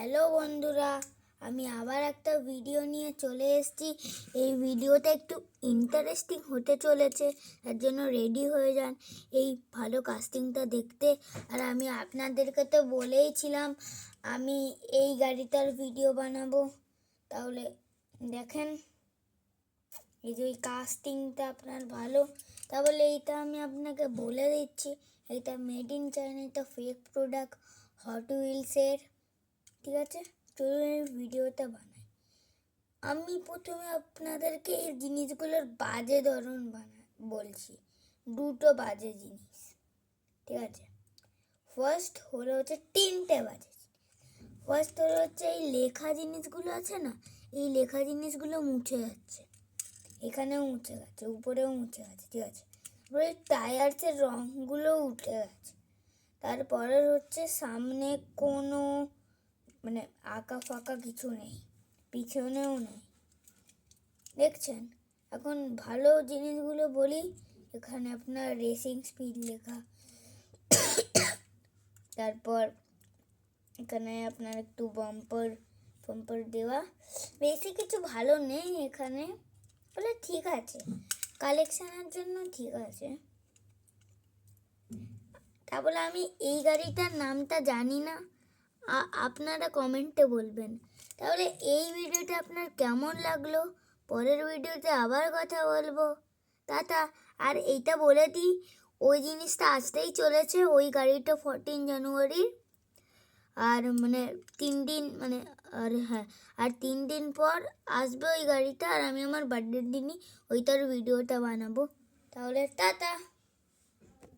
Hello বন্ধুরা, আমি আবার একটা ভিডিও নিয়ে চলে এসেছি। এই ভিডিওটা একটু ইন্টারেস্টিং হতে চলেছে, তার জন্য রেডি হয়ে যান এই ভালো কাস্টিংটা দেখতে। আর আমি আপনাদেরকে তো বলেইছিলাম আমি এই গাড়িটার ভিডিও বানাবো, তাহলে দেখেন এই যে ওই কাস্টিংটা আপনার ভালো, তাহলে এইটা আমি আপনাকে বলে দিচ্ছি। এটা মেড ইন চায়না, এটা ফেক প্রোডাক্ট হট হুইলসের। ঠিক আছে, চলুন এই ভিডিওটা বানাই। আমি প্রথমে আপনাদেরকে এই জিনিসগুলোর বাজে ধরন বলছি, দুটো বাজে জিনিস। ঠিক আছে, ফার্স্ট হলো হচ্ছে তিনটে বাজে। ফার্স্ট হলো হচ্ছে এই লেখা জিনিসগুলো আছে না, এই লেখা জিনিসগুলো মুছে যাচ্ছে, এখানেও মুছে গেছে, উপরেও মুছে গেছে। ঠিক আছে, তারপরে টায়ার্সের রঙগুলো উঠে গেছে। তারপরে হচ্ছে সামনে কোনো মানে আঁকা ফাঁকা কিছু নেই, পিছনেও নেই, দেখছেন। এখন ভালো জিনিসগুলো বলি, এখানে আপনার রেসিং স্পিড লেখা, তারপর এখানে আপনার একটু বাম্পার দেওয়া, বেশি কিছু ভালো নেই এখানে, বলে ঠিক আছে, কালেকশানের জন্য ঠিক আছে। তা বলে আমি এই গাড়িটার নামটা জানি না, আপনারা কমেন্টে বলবেন। তাহলে এই ভিডিওটা আপনার কেমন লাগলো, পরের ভিডিওতে আবার কথা বলবো। টাটা। আর এইটা বলে দিই, ওই জিনিসটা আসতেই চলেছে, ওই গাড়িটা 14 জানুয়ারি। আর মানে 3 দিন মানে আর 3 দিন পর আসবে ওই গাড়িটা, আর আমি আমার বার্থডের দিনই ওইটার ভিডিওটা বানাবো। তাহলে টাটা।